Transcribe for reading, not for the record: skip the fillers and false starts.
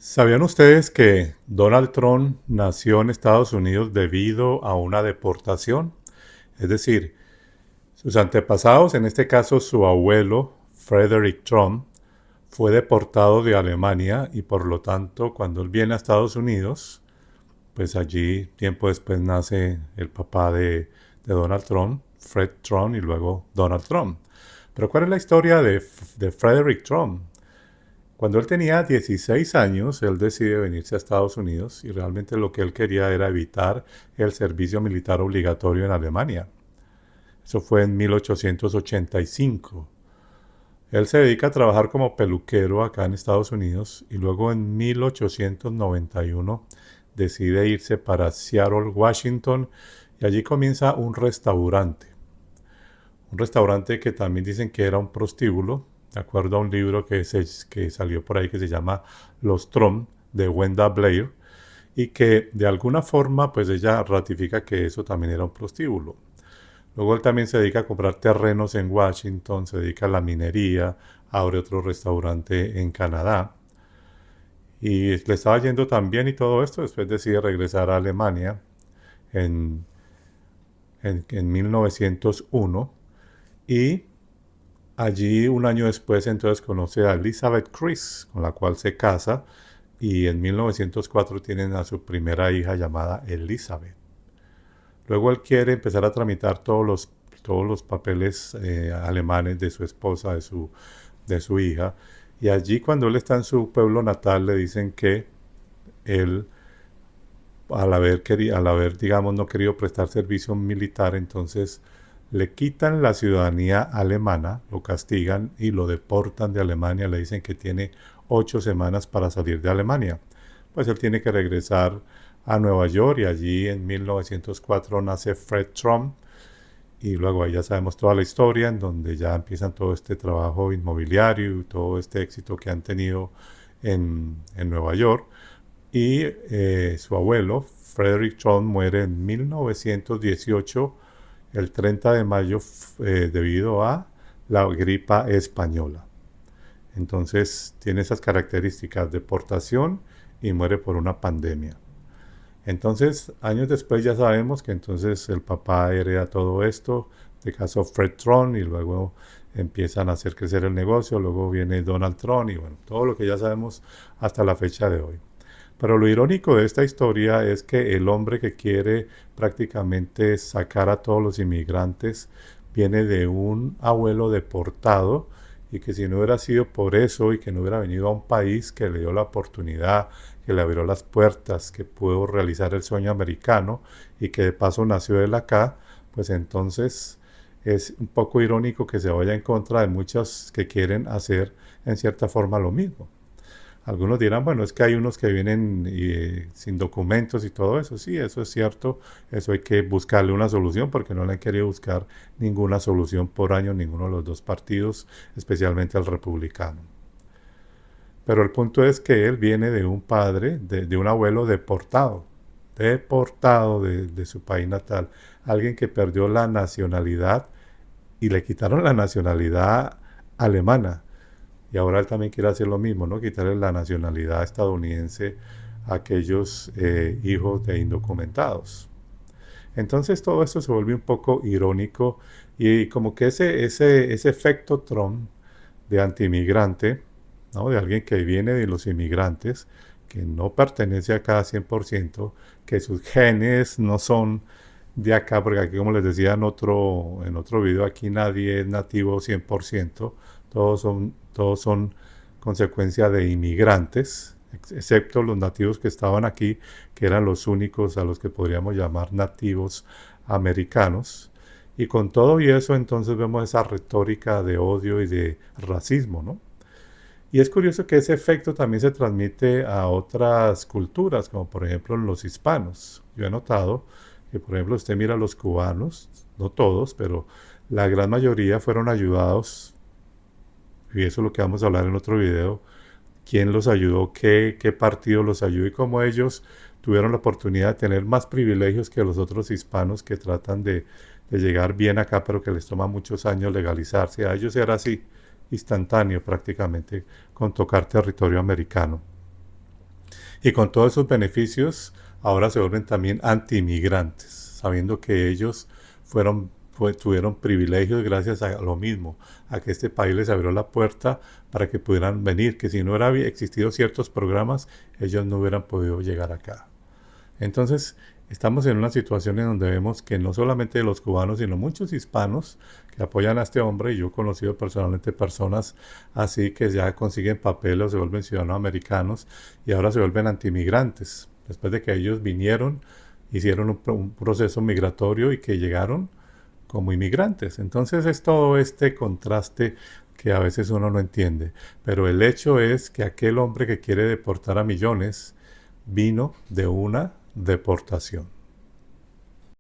¿Sabían ustedes que Donald Trump nació en Estados Unidos debido a una deportación? Es decir, sus antepasados, en este caso su abuelo, Frederick Trump, fue deportado de Alemania y por lo tanto cuando él viene a Estados Unidos, pues allí tiempo después nace el papá de Donald Trump, Fred Trump y luego Donald Trump. Pero ¿cuál es la historia de Frederick Trump? Cuando él tenía 16 años, él decide venirse a Estados Unidos y realmente lo que él quería era evitar el servicio militar obligatorio en Alemania. Eso fue en 1885. Él se dedica a trabajar como peluquero acá en Estados Unidos y luego en 1891 decide irse para Seattle, Washington, y allí comienza un restaurante. Un restaurante que también dicen que era un prostíbulo, de acuerdo a un libro que salió por ahí que se llama Los Trump, de Wenda Blair, y que de alguna forma pues ella ratifica que eso también era un prostíbulo. Luego él también se dedica a comprar terrenos en Washington, se dedica a la minería, abre otro restaurante en Canadá y le estaba yendo tan bien y todo esto, después decide regresar a Alemania en, en 1901 y allí un año después entonces conoce a Elizabeth Chris, con la cual se casa y en 1904 tienen a su primera hija llamada Elizabeth. Luego él quiere empezar a tramitar todos los papeles alemanes de su esposa, de su hija. Y allí cuando él está en su pueblo natal le dicen que él, al haber, digamos, no querido prestar servicio militar, entonces le quitan la ciudadanía alemana, lo castigan y lo deportan de Alemania. Le dicen que tiene 8 semanas para salir de Alemania. Pues él tiene que regresar a Nueva York y allí en 1904 nace Fred Trump y luego ahí ya sabemos toda la historia en donde ya empiezan todo este trabajo inmobiliario y todo este éxito que han tenido en Nueva York. Y su abuelo, Frederick Trump, muere en 1918, el 30 de mayo, debido a la gripa española. Entonces tiene esas características, deportación y muere por una pandemia. Entonces, años después ya sabemos que entonces el papá hereda todo esto, de caso Fred Trump, y luego empiezan a hacer crecer el negocio, luego viene Donald Trump y bueno, todo lo que ya sabemos hasta la fecha de hoy. Pero lo irónico de esta historia es que el hombre que quiere prácticamente sacar a todos los inmigrantes viene de un abuelo deportado y que si no hubiera sido por eso y que no hubiera venido a un país que le dio la oportunidad, que le abrió las puertas, que pudo realizar el sueño americano y que de paso nació él acá, pues entonces es un poco irónico que se vaya en contra de muchos que quieren hacer en cierta forma lo mismo. Algunos dirán, bueno, es que hay unos que vienen sin documentos y todo eso. Sí, eso es cierto. Eso hay que buscarle una solución porque no le han querido buscar ninguna solución por año ninguno de los dos partidos, especialmente el republicano. Pero el punto es que él viene de un padre, de un abuelo deportado de su país natal. Alguien que perdió la nacionalidad y le quitaron la nacionalidad alemana. Y ahora él también quiere hacer lo mismo, ¿no? Quitarle la nacionalidad estadounidense a aquellos hijos de indocumentados. Entonces todo esto se vuelve un poco irónico y como que ese efecto Trump de antimigrante, ¿no? De alguien que viene de los inmigrantes, que no pertenece acá 100%, que sus genes no son de acá, porque aquí como les decía en otro video, aquí nadie es nativo 100%, todos son consecuencia de inmigrantes, excepto los nativos que estaban aquí, que eran los únicos a los que podríamos llamar nativos americanos. Y con todo y eso entonces vemos esa retórica de odio y de racismo, ¿no? Y es curioso que ese efecto también se transmite a otras culturas, como por ejemplo los hispanos. Yo he notado que, por ejemplo, usted mira a los cubanos, no todos, pero la gran mayoría fueron ayudados, y eso es lo que vamos a hablar en otro video, quién los ayudó, qué partido los ayudó y cómo ellos tuvieron la oportunidad de tener más privilegios que los otros hispanos que tratan de llegar bien acá, pero que les toma muchos años legalizarse. A ellos era así, instantáneo prácticamente, con tocar territorio americano. Y con todos esos beneficios, ahora se vuelven también anti-inmigrantes, sabiendo que ellos tuvieron privilegios gracias a lo mismo, a que este país les abrió la puerta para que pudieran venir, que si no hubieran existido ciertos programas, ellos no hubieran podido llegar acá. Entonces, estamos en una situación en donde vemos que no solamente los cubanos, sino muchos hispanos que apoyan a este hombre, y yo he conocido personalmente personas así que ya consiguen papeles o se vuelven ciudadanos americanos y ahora se vuelven antimigrantes, después de que ellos vinieron, hicieron un proceso migratorio y que llegaron como inmigrantes. Entonces es todo este contraste que a veces uno no entiende. Pero el hecho es que aquel hombre que quiere deportar a millones vino de una deportación.